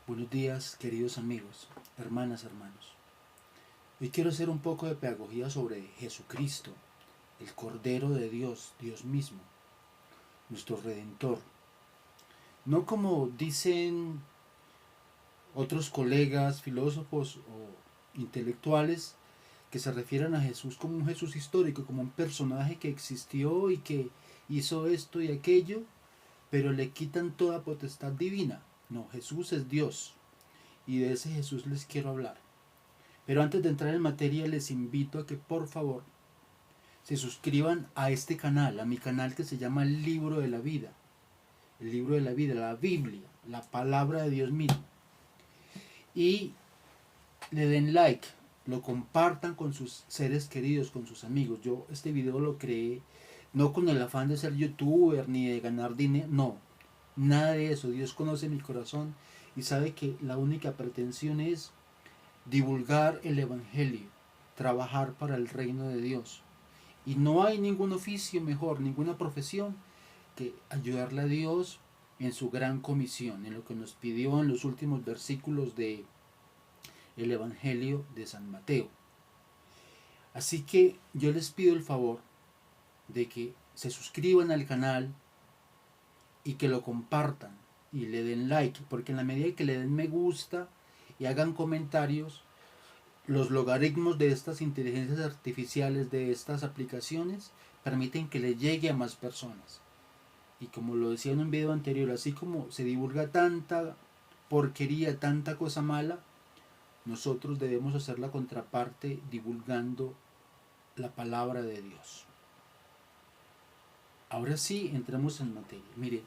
Buenos días, queridos amigos, hermanas, hermanos. Hoy quiero hacer un poco de pedagogía sobre Jesucristo, el Cordero de Dios, Dios mismo, nuestro Redentor. No como dicen otros colegas, filósofos o intelectuales que se refieren a Jesús como un Jesús histórico, como un personaje que existió y que hizo esto y aquello, pero le quitan toda potestad divina. No, Jesús es Dios y de ese Jesús les quiero hablar. Pero antes de entrar en materia les invito a que por favor se suscriban a este canal, a mi canal que se llama El Libro de la Vida. El Libro de la Vida, la Biblia, la palabra de Dios mismo. Y le den like, lo compartan con sus seres queridos, con sus amigos. Yo este video lo creé no con el afán de ser youtuber ni de ganar dinero, no, nada de eso. Dios conoce mi corazón y sabe que la única pretensión es divulgar el Evangelio, trabajar para el reino de Dios. Y no hay ningún oficio mejor, ninguna profesión que ayudarle a Dios en su gran comisión, en lo que nos pidió en los últimos versículos de el Evangelio de San Mateo. Así que yo les pido el favor de que se suscriban al canal y que lo compartan y le den like, porque en la medida que le den me gusta y hagan comentarios, los logaritmos de estas inteligencias artificiales, de estas aplicaciones, permiten que le llegue a más personas. Y como lo decía en un video anterior, así como se divulga tanta porquería, tanta cosa mala, nosotros debemos hacer la contraparte divulgando la palabra de Dios. Ahora sí, entramos en materia. Mire,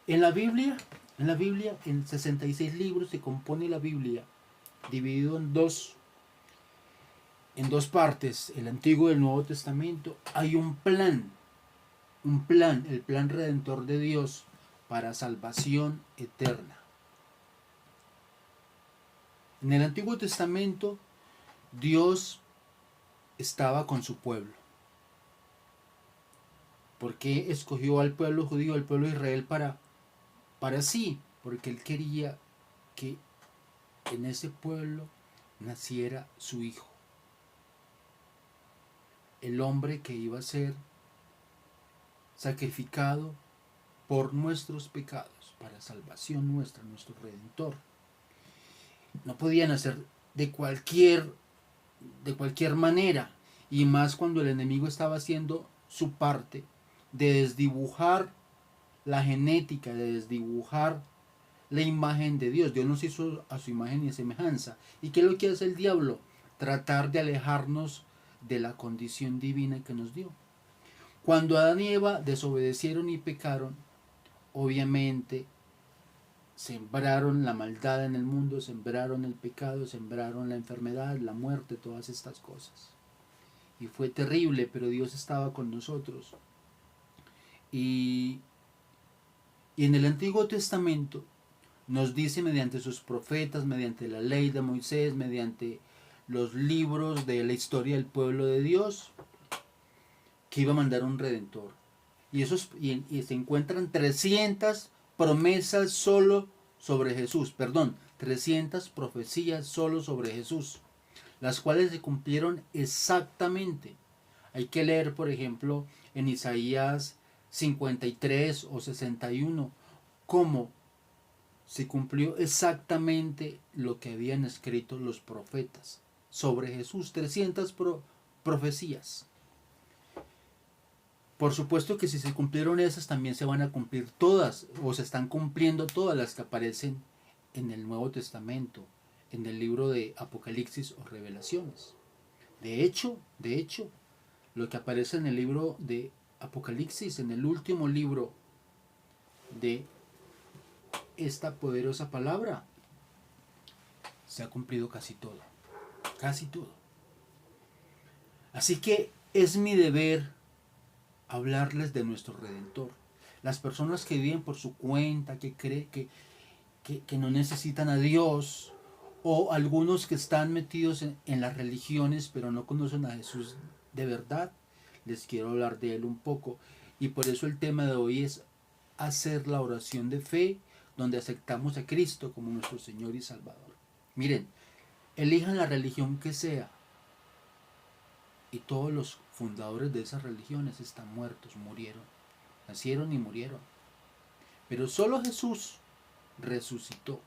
en la Biblia, en 66 libros se compone la Biblia, dividido en dos partes, el Antiguo y el Nuevo Testamento. Hay un plan, el plan redentor de Dios para salvación eterna. En el Antiguo Testamento, Dios estaba con su pueblo. ¿Por qué escogió al pueblo judío, al pueblo de Israel para sí? Porque Él quería que en ese pueblo naciera su hijo. El hombre que iba a ser sacrificado por nuestros pecados, para salvación nuestra, nuestro Redentor. No podían hacer de cualquier manera, y más cuando el enemigo estaba haciendo su parte de desdibujar la genética, de desdibujar la imagen de Dios. Dios nos hizo a su imagen y semejanza. ¿Y qué es lo que hace el diablo? Tratar de alejarnos de la condición divina que nos dio. Cuando Adán y Eva desobedecieron y pecaron, obviamente sembraron la maldad en el mundo, sembraron el pecado, sembraron la enfermedad, la muerte, todas estas cosas. Y fue terrible, pero Dios estaba con nosotros. Y en el Antiguo Testamento nos dice mediante sus profetas, mediante la ley de Moisés, mediante los libros de la historia del pueblo de Dios, que iba a mandar un redentor. Y se encuentran 300 promesas solo sobre Jesús, 300 profecías solo sobre Jesús, las cuales se cumplieron exactamente. Hay que leer, por ejemplo, en Isaías 53 o 61, cómo se cumplió exactamente lo que habían escrito los profetas sobre Jesús, 300 profecías. Por supuesto que si se cumplieron esas, también se van a cumplir todas, o se están cumpliendo todas las que aparecen en el Nuevo Testamento, en el libro de Apocalipsis o Revelaciones. De hecho, lo que aparece en el libro de Apocalipsis, en el último libro de esta poderosa palabra, se ha cumplido casi todo. Casi todo. Así que es mi deber hablarles de nuestro Redentor. Las personas que viven por su cuenta, que creen que no necesitan a Dios, o algunos que están metidos en las religiones pero no conocen a Jesús de verdad, les quiero hablar de Él un poco. Y por eso el tema de hoy es hacer la oración de fe, donde aceptamos a Cristo como nuestro Señor y Salvador. Miren, elijan la religión que sea, y todos los fundadores de esas religiones están muertos, murieron, nacieron y murieron. Pero solo Jesús resucitó.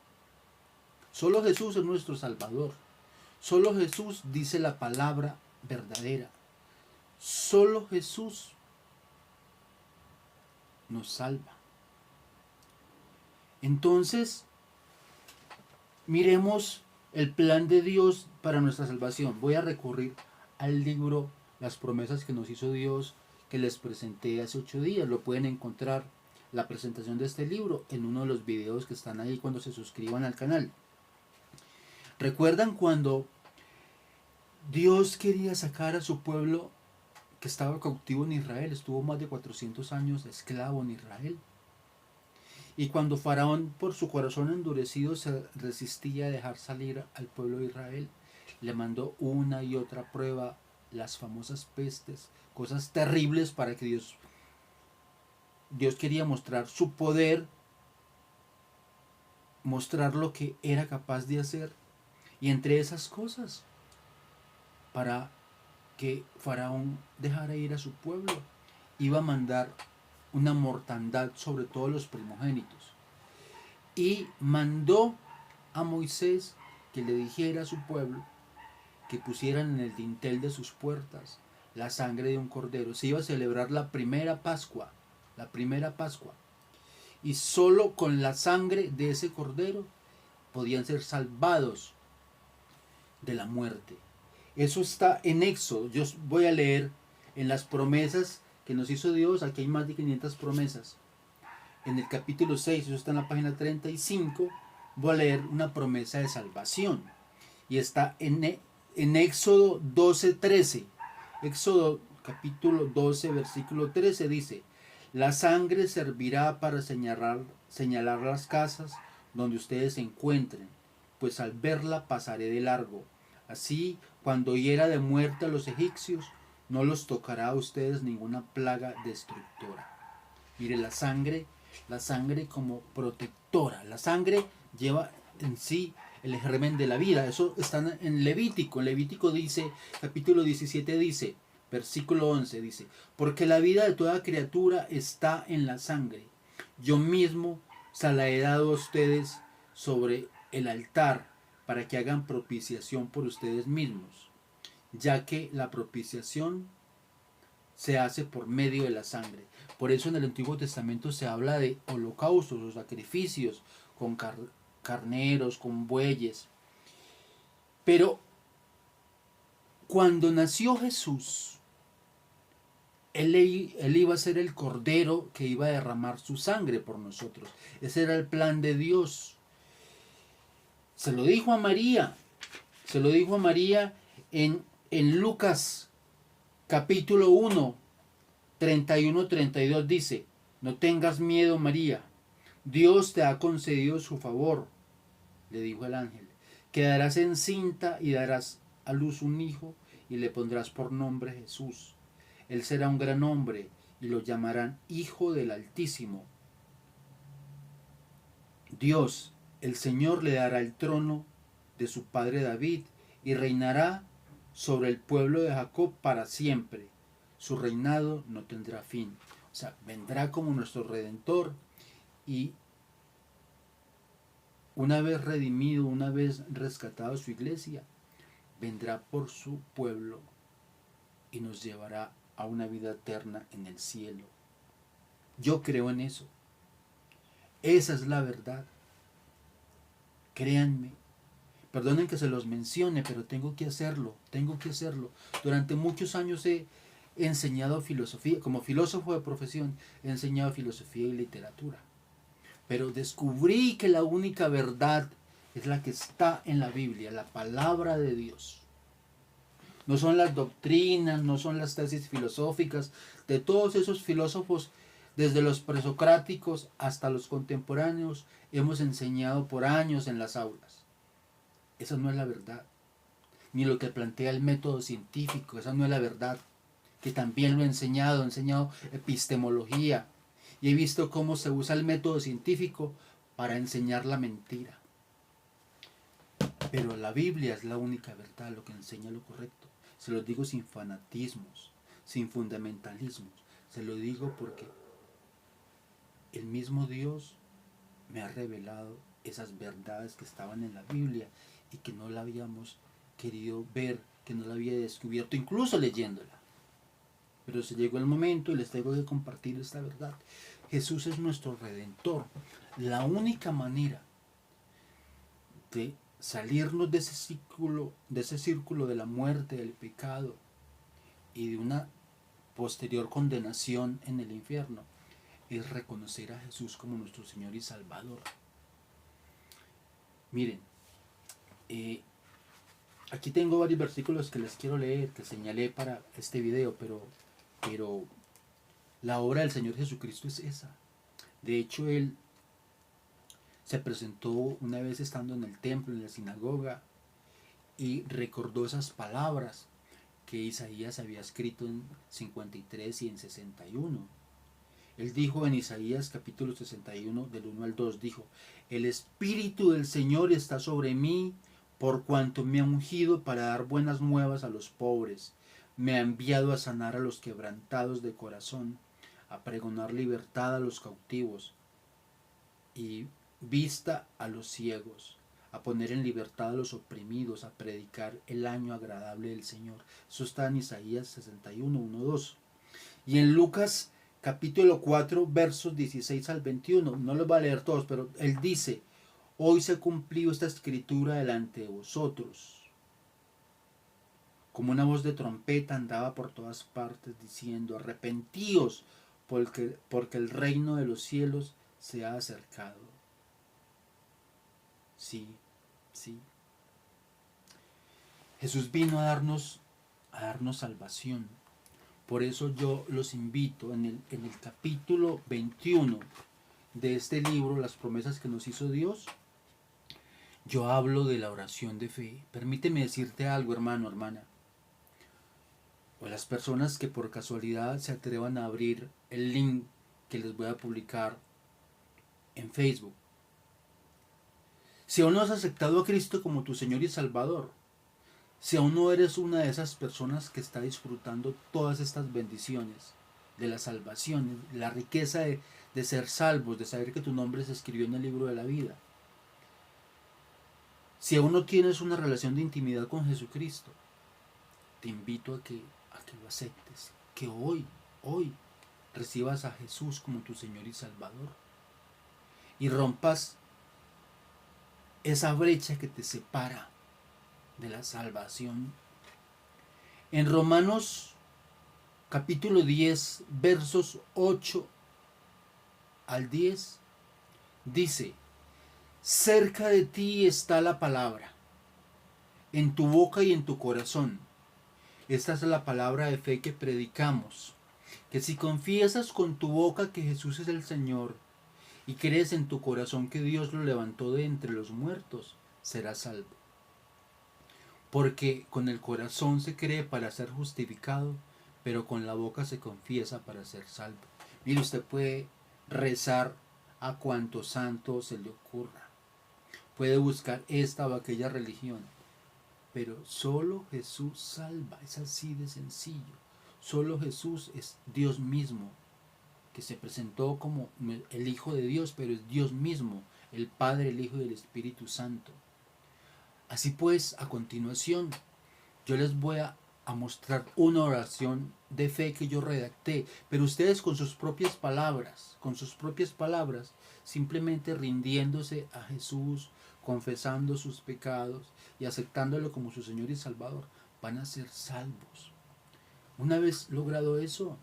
Solo Jesús es nuestro Salvador. Solo Jesús dice la palabra verdadera. Solo Jesús nos salva. Entonces, miremos el plan de Dios para nuestra salvación. Voy a recurrir al libro Las promesas que nos hizo Dios, que les presenté hace 8 días. Lo pueden encontrar, la presentación de este libro, en uno de los videos que están ahí cuando se suscriban al canal. ¿Recuerdan cuando Dios quería sacar a su pueblo que estaba cautivo en Israel? Estuvo más de 400 años esclavo en Israel. Y cuando Faraón, por su corazón endurecido, se resistía a dejar salir al pueblo de Israel, le mandó una y otra prueba, las famosas pestes, cosas terribles para que Dios quería mostrar su poder, mostrar lo que era capaz de hacer. Y entre esas cosas, para que Faraón dejara ir a su pueblo, iba a mandar una mortandad sobre todos los primogénitos. Y mandó a Moisés que le dijera a su pueblo que pusieran en el dintel de sus puertas la sangre de un cordero. Se iba a celebrar la primera Pascua, y solo con la sangre de ese cordero podían ser salvados de la muerte. Eso está en Éxodo. Yo voy a leer en las promesas que nos hizo Dios. Aquí hay más de 500 promesas. En el capítulo 6, eso está en la página 35, voy a leer una promesa de salvación. Y está en Éxodo 12:13. Éxodo capítulo 12, versículo 13 dice: la sangre servirá para señalar las casas donde ustedes se encuentren, pues al verla pasaré de largo. Así, cuando hiera de muerte a los egipcios, no los tocará a ustedes ninguna plaga destructora. Mire, la sangre como protectora. La sangre lleva en sí el germen de la vida. Eso está en Levítico. En Levítico dice, capítulo 17 dice, versículo 11 dice: porque la vida de toda criatura está en la sangre. Yo mismo se la he dado a ustedes sobre el altar para que hagan propiciación por ustedes mismos, ya que la propiciación se hace por medio de la sangre. Por eso en el Antiguo Testamento se habla de holocaustos o sacrificios con carneros, con bueyes. Pero cuando nació Jesús, Él iba a ser el cordero que iba a derramar su sangre por nosotros. Ese era el plan de Dios. Se lo dijo a María. En Lucas capítulo 1, 31-32 dice: no tengas miedo, María, Dios te ha concedido su favor, le dijo el ángel. Quedarás encinta y darás a luz un hijo y le pondrás por nombre Jesús. Él será un gran hombre y lo llamarán Hijo del Altísimo. Dios, el Señor, le dará el trono de su padre David y reinará sobre el pueblo de Jacob para siempre. Su reinado no tendrá fin. O sea, vendrá como nuestro Redentor, y una vez redimido, una vez rescatado su iglesia, vendrá por su pueblo y nos llevará a una vida eterna en el cielo. Yo creo en eso. Esa es la verdad. Créanme. Perdonen que se los mencione, pero tengo que hacerlo. Durante muchos años he enseñado filosofía. Como filósofo de profesión, he enseñado filosofía y literatura. Pero descubrí que la única verdad es la que está en la Biblia, la palabra de Dios. No son las doctrinas, no son las tesis filosóficas de todos esos filósofos, desde los presocráticos hasta los contemporáneos, hemos enseñado por años en las aulas. Esa no es la verdad. Ni lo que plantea el método científico, esa no es la verdad. Que también lo he enseñado epistemología. Y he visto cómo se usa el método científico para enseñar la mentira. Pero la Biblia es la única verdad, lo que enseña lo correcto. Se lo digo sin fanatismos, sin fundamentalismos. Se lo digo porque el mismo Dios me ha revelado esas verdades que estaban en la Biblia y que no la habíamos querido ver, que no la había descubierto, incluso leyéndola. Pero se llegó el momento y les tengo que compartir esta verdad. Jesús es nuestro Redentor. La única manera de salirnos de ese círculo de la muerte, del pecado y de una posterior condenación en el infierno es reconocer a Jesús como nuestro Señor y Salvador. Miren, aquí tengo varios versículos que les quiero leer, que señalé para este video, pero la obra del Señor Jesucristo es esa. De hecho, Él se presentó una vez estando en el templo, en la sinagoga, y recordó esas palabras que Isaías había escrito en 53 y en 61. Él dijo en Isaías capítulo 61, del 1 al 2, dijo: el Espíritu del Señor está sobre mí, por cuanto me ha ungido para dar buenas nuevas a los pobres. Me ha enviado a sanar a los quebrantados de corazón, a pregonar libertad a los cautivos y vista a los ciegos, a poner en libertad a los oprimidos, a predicar el año agradable del Señor. Eso está en Isaías 61, 1, 2. Y en Lucas capítulo 4, versos 16 al 21, no los voy a leer todos, pero él dice: hoy se ha cumplido esta escritura delante de vosotros. Como una voz de trompeta andaba por todas partes diciendo: arrepentíos, porque el reino de los cielos se ha acercado. Sí, sí. Jesús vino a darnos salvación. Por eso yo los invito en el capítulo 21 de este libro, Las promesas que nos hizo Dios. Yo hablo de la oración de fe. Permíteme decirte algo, hermano, hermana. O las personas que por casualidad se atrevan a abrir el link que les voy a publicar en Facebook. Si aún no has aceptado a Cristo como tu Señor y Salvador, si aún no eres una de esas personas que está disfrutando todas estas bendiciones de la salvación, la riqueza de ser salvos, de saber que tu nombre se escribió en el libro de la vida, si aún no tienes una relación de intimidad con Jesucristo, te invito a que lo aceptes, que hoy recibas a Jesús como tu Señor y Salvador y rompas esa brecha que te separa de la salvación. En Romanos capítulo 10, versos 8 al 10, dice: cerca de ti está la palabra, en tu boca y en tu corazón. Esta es la palabra de fe que predicamos, que si confiesas con tu boca que Jesús es el Señor y crees en tu corazón que Dios lo levantó de entre los muertos, serás salvo. Porque con el corazón se cree para ser justificado, pero con la boca se confiesa para ser salvo. Mire, usted puede rezar a cuanto santo se le ocurra. Puede buscar esta o aquella religión, pero solo Jesús salva. Es así de sencillo. Solo Jesús es Dios mismo, que se presentó como el Hijo de Dios, pero es Dios mismo, el Padre, el Hijo y el Espíritu Santo. Así pues, a continuación, yo les voy a mostrar una oración de fe que yo redacté, pero ustedes con sus propias palabras, simplemente rindiéndose a Jesús, confesando sus pecados y aceptándolo como su Señor y Salvador, van a ser salvos. Una vez logrado eso,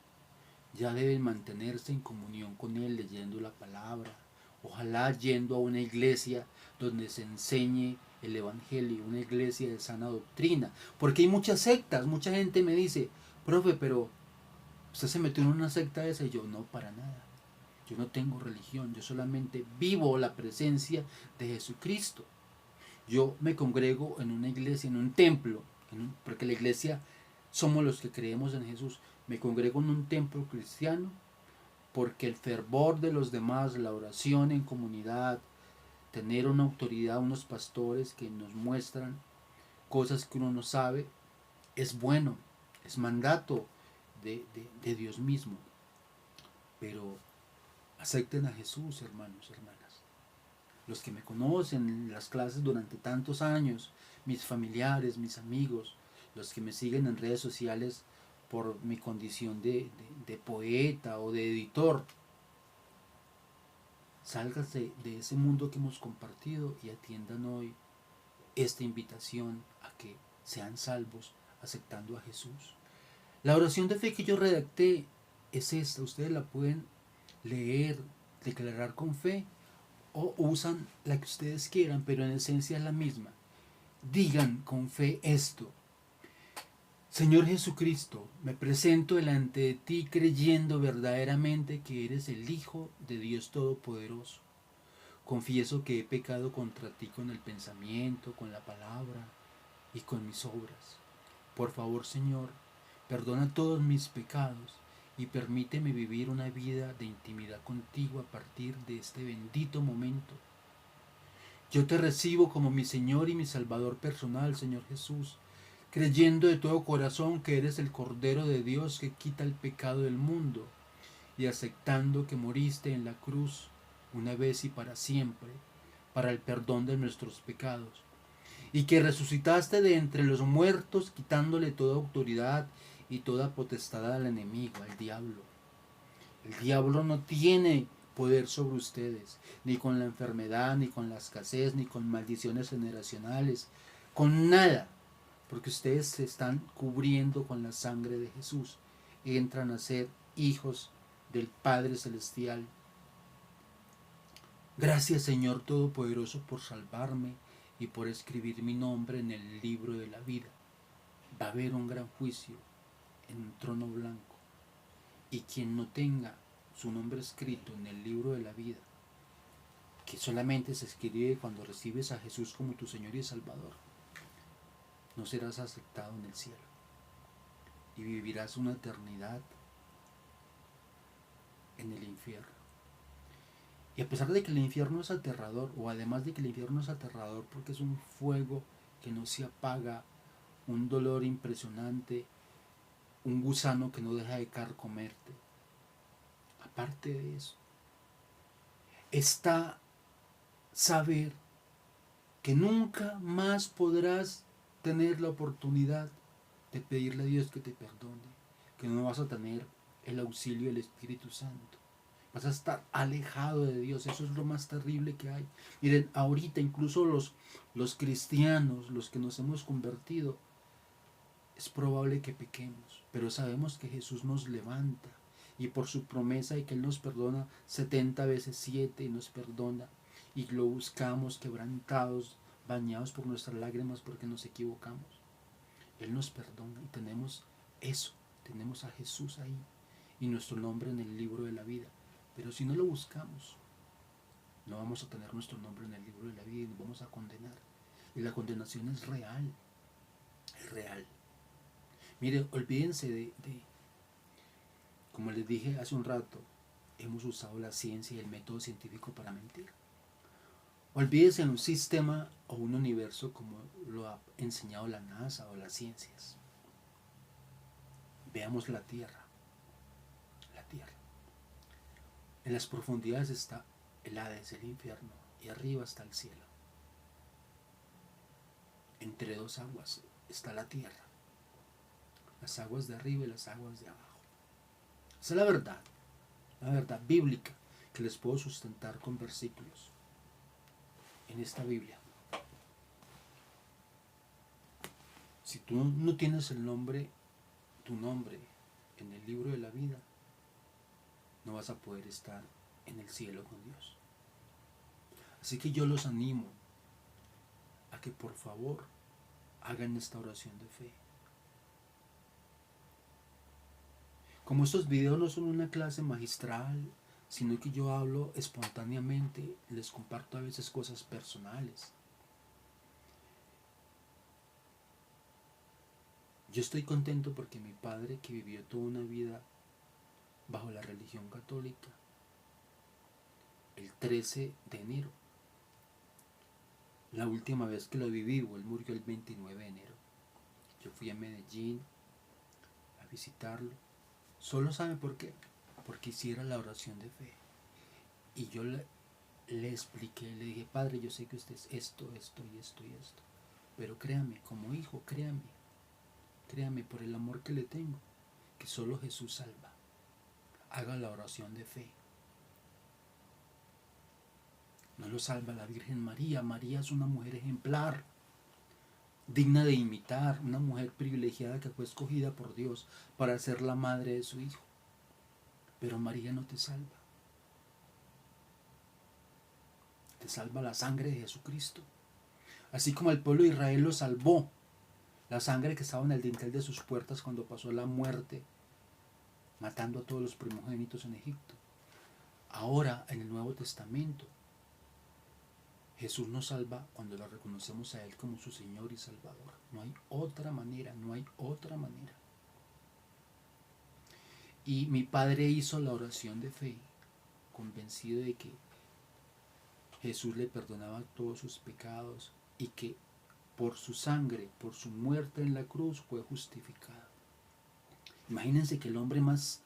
ya deben mantenerse en comunión con Él, leyendo la palabra, ojalá yendo a una iglesia donde se enseñe el Evangelio, una iglesia de sana doctrina, porque hay muchas sectas. Mucha gente me dice: profe, pero usted se metió en una secta esa. Y yo: no, para nada, yo no tengo religión, yo solamente vivo la presencia de Jesucristo. Yo me congrego en una iglesia, en un templo, porque la iglesia somos los que creemos en Jesús. Me congrego en un templo cristiano porque el fervor de los demás, la oración en comunidad, tener una autoridad, unos pastores que nos muestran cosas que uno no sabe, es bueno, es mandato de Dios mismo. Pero acepten a Jesús, hermanos, hermanas. Los que me conocen en las clases durante tantos años, mis familiares, mis amigos, los que me siguen en redes sociales por mi condición de poeta o de editor, sálganse de ese mundo que hemos compartido y atiendan hoy esta invitación a que sean salvos aceptando a Jesús. La oración de fe que yo redacté es esta, ustedes la pueden leer, declarar con fe o usan la que ustedes quieran, pero en esencia es la misma. Digan con fe esto: Señor Jesucristo, me presento delante de ti creyendo verdaderamente que eres el Hijo de Dios Todopoderoso. Confieso que he pecado contra ti con el pensamiento, con la palabra y con mis obras. Por favor, Señor, perdona todos mis pecados y permíteme vivir una vida de intimidad contigo a partir de este bendito momento. Yo te recibo como mi Señor y mi Salvador personal, Señor Jesús, creyendo de todo corazón que eres el Cordero de Dios que quita el pecado del mundo, y aceptando que moriste en la cruz una vez y para siempre, para el perdón de nuestros pecados, y que resucitaste de entre los muertos, quitándole toda autoridad y toda potestad al enemigo, al diablo. El diablo no tiene poder sobre ustedes, ni con la enfermedad, ni con la escasez, ni con maldiciones generacionales, con nada, porque ustedes se están cubriendo con la sangre de Jesús. Entran a ser hijos del Padre Celestial. Gracias, Señor Todopoderoso, por salvarme y por escribir mi nombre en el libro de la vida. Va a haber un gran juicio en un trono blanco, y quien no tenga su nombre escrito en el libro de la vida, que solamente se escribe cuando recibes a Jesús como tu Señor y Salvador, no serás aceptado en el cielo y vivirás una eternidad en el infierno. Y a pesar de que el infierno es aterrador, o además de que el infierno es aterrador porque es un fuego que no se apaga, un dolor impresionante, un gusano que no deja de carcomerte, aparte de eso, está saber que nunca más podrás tener la oportunidad de pedirle a Dios que te perdone, que no vas a tener el auxilio del Espíritu Santo, vas a estar alejado de Dios. Eso es lo más terrible que hay. Miren, ahorita incluso los cristianos, los que nos hemos convertido, es probable que pequemos, pero sabemos que Jesús nos levanta, y por su promesa de que Él nos perdona 70 veces 7 y nos perdona, y lo buscamos quebrantados, bañados por nuestras lágrimas porque nos equivocamos. Él nos perdona y tenemos eso, tenemos a Jesús ahí y nuestro nombre en el libro de la vida. Pero si no lo buscamos, no vamos a tener nuestro nombre en el libro de la vida y nos vamos a condenar. Y la condenación es real, es real. Mire, olvídense como les dije hace un rato, hemos usado la ciencia y el método científico para mentir. Olvídense en un sistema o un universo como lo ha enseñado la NASA o las ciencias. Veamos la Tierra. La Tierra. En las profundidades está el Hades, el infierno, y arriba está el cielo. Entre dos aguas está la Tierra. Las aguas de arriba y las aguas de abajo. Esa es la verdad bíblica que les puedo sustentar con versículos en esta Biblia. Si tú no tienes tu nombre en el libro de la vida, no vas a poder estar en el cielo con Dios. Así que yo los animo a que por favor hagan esta oración de fe. Como estos videos no son una clase magistral, sino que yo hablo espontáneamente, les comparto a veces cosas personales. Yo estoy contento porque mi padre, que vivió toda una vida bajo la religión católica, el 13 de enero la última vez que lo vi vivo. Él murió el 29 de enero. Yo fui a Medellín a visitarlo. Solo sabe por qué. Porque hiciera la oración de fe. Y yo le expliqué, le dije, Padre, yo sé que usted es esto, esto y esto y esto. Pero créame, como hijo, créame por el amor que le tengo, que solo Jesús salva. Haga la oración de fe. No lo salva la Virgen María. María es una mujer ejemplar, digna de imitar, una mujer privilegiada que fue escogida por Dios para ser la madre de su hijo. Pero María no te salva. Te salva la sangre de Jesucristo. Así como el pueblo de Israel lo salvó, la sangre que estaba en el dintel de sus puertas cuando pasó la muerte, matando a todos los primogénitos en Egipto. Ahora, en el Nuevo Testamento, Jesús nos salva cuando lo reconocemos a Él como su Señor y Salvador. No hay otra manera, no hay otra manera. Y mi padre hizo la oración de fe, convencido de que Jesús le perdonaba todos sus pecados y que por su sangre, por su muerte en la cruz, fue justificado. Imagínense que el hombre más,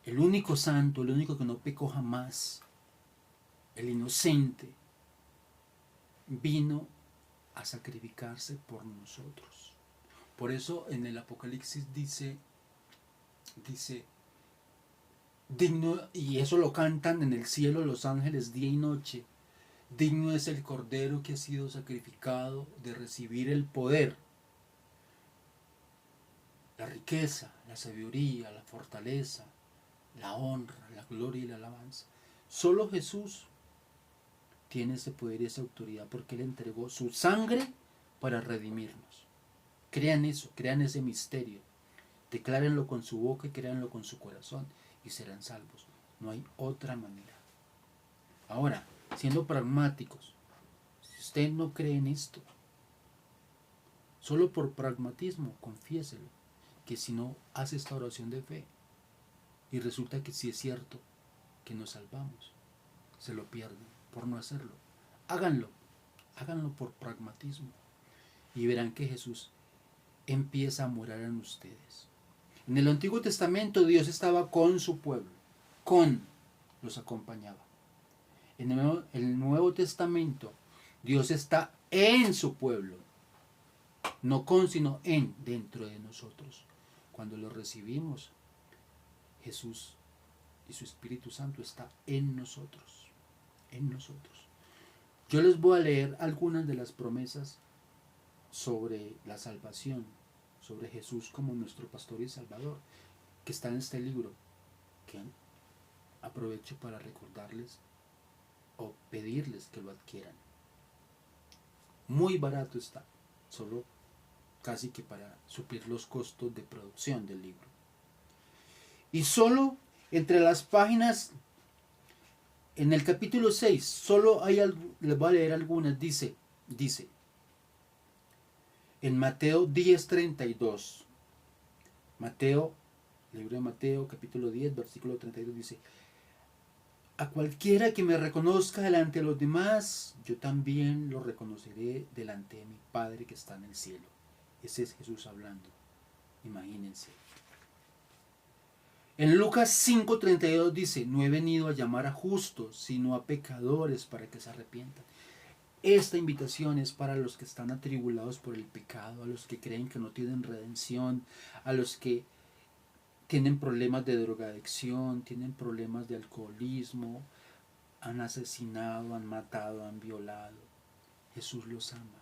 el único santo, el único que no pecó jamás, el inocente, vino a sacrificarse por nosotros. Por eso en el Apocalipsis dice, digno, y eso lo cantan en el cielo los ángeles día y noche, digno es el Cordero que ha sido sacrificado de recibir el poder, la riqueza, la sabiduría, la fortaleza, la honra, la gloria y la alabanza. Solo Jesús tiene ese poder y esa autoridad porque Él entregó su sangre para redimirnos. Crean eso, crean ese misterio. Declárenlo con su boca y créanlo con su corazón y serán salvos. No hay otra manera. Ahora, siendo pragmáticos, si usted no cree en esto, solo por pragmatismo, confiéselo, que si no hace esta oración de fe y resulta que sí es cierto que nos salvamos, se lo pierden por no hacerlo. Háganlo por pragmatismo y verán que Jesús empieza a morar en ustedes. En el Antiguo Testamento Dios estaba con su pueblo, los acompañaba. En el Nuevo Testamento Dios está en su pueblo, no con, sino en, dentro de nosotros. Cuando lo recibimos, Jesús y su Espíritu Santo está en nosotros, en nosotros. Yo les voy a leer algunas de las promesas sobre la salvación, sobre Jesús como nuestro pastor y salvador, que está en este libro, que aprovecho para recordarles o pedirles que lo adquieran. Muy barato está, solo casi que para suplir los costos de producción del libro. Y solo entre las páginas, en el capítulo 6, solo hay, les voy a leer algunas, dice, en Mateo 10:32, libro de Mateo, capítulo 10, versículo 32, dice, a cualquiera que me reconozca delante de los demás, yo también lo reconoceré delante de mi Padre que está en el cielo. Ese es Jesús hablando, imagínense. En Lucas 5:32 dice, no he venido a llamar a justos, sino a pecadores para que se arrepientan. Esta invitación es para los que están atribulados por el pecado, a los que creen que no tienen redención, a los que tienen problemas de drogadicción, tienen problemas de alcoholismo, han asesinado, han matado, han violado. Jesús los ama,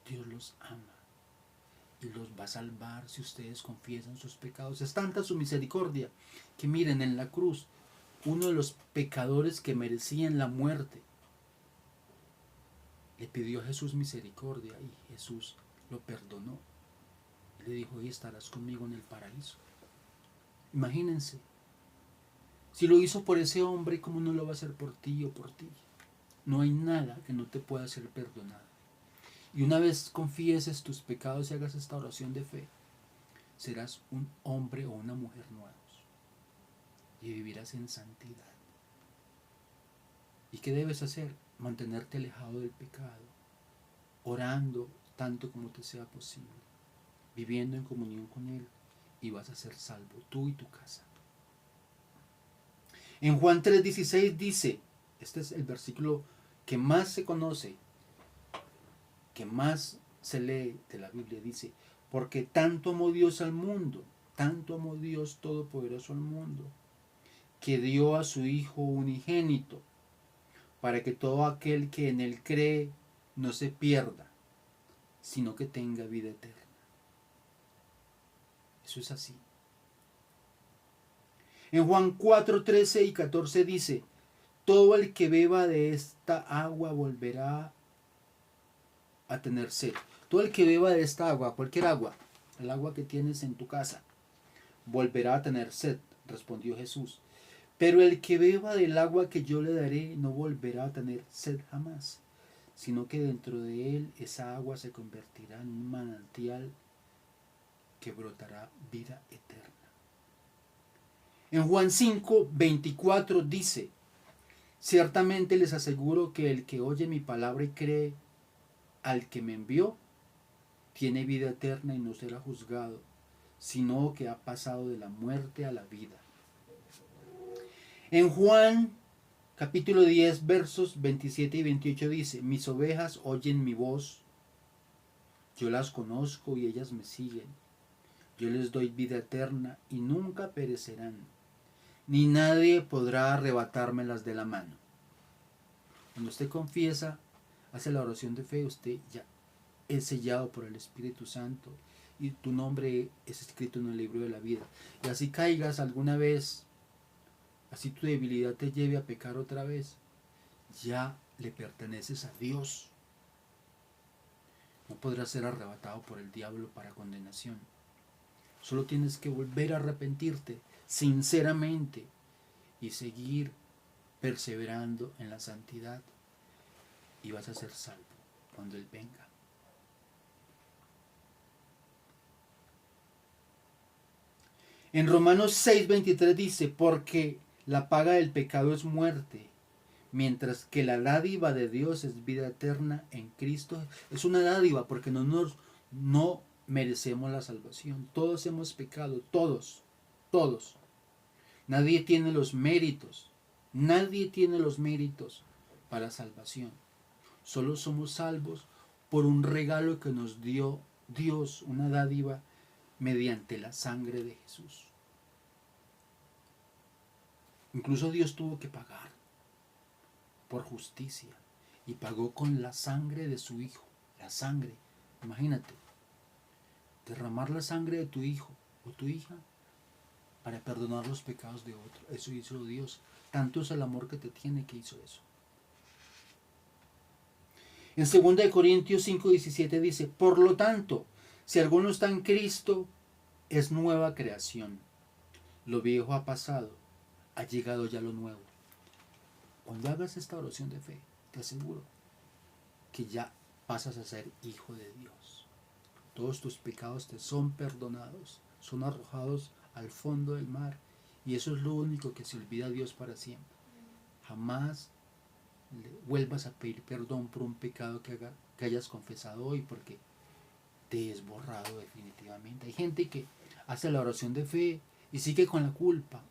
Dios los ama y los va a salvar si ustedes confiesan sus pecados. Es tanta su misericordia que miren, en la cruz, uno de los pecadores que merecían la muerte le pidió a Jesús misericordia y Jesús lo perdonó. Y le dijo, hoy estarás conmigo en el paraíso. Imagínense, si lo hizo por ese hombre, ¿cómo no lo va a hacer por ti o por ti? No hay nada que no te pueda ser perdonado. Y una vez confieses tus pecados y hagas esta oración de fe, serás un hombre o una mujer nuevos y vivirás en santidad. ¿Y qué debes hacer? Mantenerte alejado del pecado, orando tanto como te sea posible, viviendo en comunión con Él, y vas a ser salvo, tú y tu casa. En Juan 3:16 dice, este es el versículo que más se conoce, que más se lee de la Biblia, dice, porque tanto amó Dios al mundo, tanto amó Dios Todopoderoso al mundo, que dio a su Hijo unigénito, para que todo aquel que en Él cree no se pierda, sino que tenga vida eterna. Eso es así. En Juan 4:13 y 14 dice, todo el que beba de esta agua volverá a tener sed. Todo el que beba de esta agua, cualquier agua, el agua que tienes en tu casa, volverá a tener sed, respondió Jesús. Pero el que beba del agua que yo le daré no volverá a tener sed jamás, sino que dentro de él esa agua se convertirá en un manantial que brotará vida eterna. En Juan 5:24 dice, ciertamente les aseguro que el que oye mi palabra y cree al que me envió, tiene vida eterna y no será juzgado, sino que ha pasado de la muerte a la vida. En Juan capítulo 10 versos 27 y 28 dice, mis ovejas oyen mi voz, yo las conozco y ellas me siguen. Yo les doy vida eterna y nunca perecerán, ni nadie podrá arrebatármelas de la mano. Cuando usted confiesa, hace la oración de fe, usted ya es sellado por el Espíritu Santo y tu nombre es escrito en el libro de la vida. Y así caigas alguna vez, así tu debilidad te lleve a pecar otra vez, ya le perteneces a Dios. No podrás ser arrebatado por el diablo para condenación. Solo tienes que volver a arrepentirte sinceramente y seguir perseverando en la santidad y vas a ser salvo cuando Él venga. En Romanos 6:23 dice, porque la paga del pecado es muerte, mientras que la dádiva de Dios es vida eterna en Cristo. Es una dádiva porque no merecemos la salvación. Todos hemos pecado, todos. Nadie tiene los méritos para salvación. Solo somos salvos por un regalo que nos dio Dios, una dádiva mediante la sangre de Jesús. Incluso Dios tuvo que pagar por justicia y pagó con la sangre de su Hijo. La sangre, imagínate, derramar la sangre de tu hijo o tu hija para perdonar los pecados de otro. Eso hizo Dios. Tanto es el amor que te tiene que hizo eso. En 2 Corintios 5:17 dice, por lo tanto, si alguno está en Cristo, es nueva creación. Lo viejo ha pasado, ha llegado ya lo nuevo. Cuando hagas esta oración de fe, te aseguro que ya pasas a ser hijo de Dios. Todos tus pecados te son perdonados, son arrojados al fondo del mar. Y eso es lo único que se olvida a Dios para siempre. Jamás vuelvas a pedir perdón por un pecado que hayas confesado hoy, porque te es borrado definitivamente. Hay gente que hace la oración de fe y sigue con la culpa.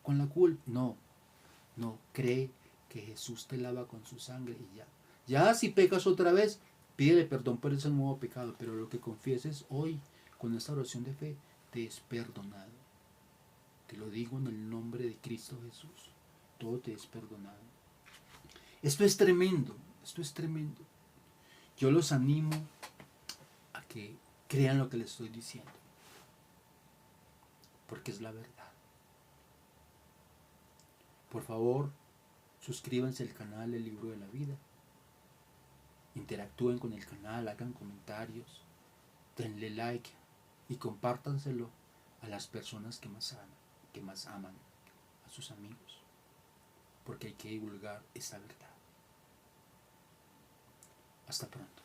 No, cree que Jesús te lava con su sangre y ya. Ya si pecas otra vez, pídele perdón por ese nuevo pecado, pero lo que confieses hoy con esta oración de fe te es perdonado. Te lo digo en el nombre de Cristo Jesús. Todo te es perdonado. Esto es tremendo. Yo los animo a que crean lo que les estoy diciendo, porque es la verdad. Por favor, suscríbanse al canal El Libro de la Vida. Interactúen con el canal, hagan comentarios, denle like y compártanselo a las personas que más aman, a sus amigos, porque hay que divulgar esta verdad. Hasta pronto.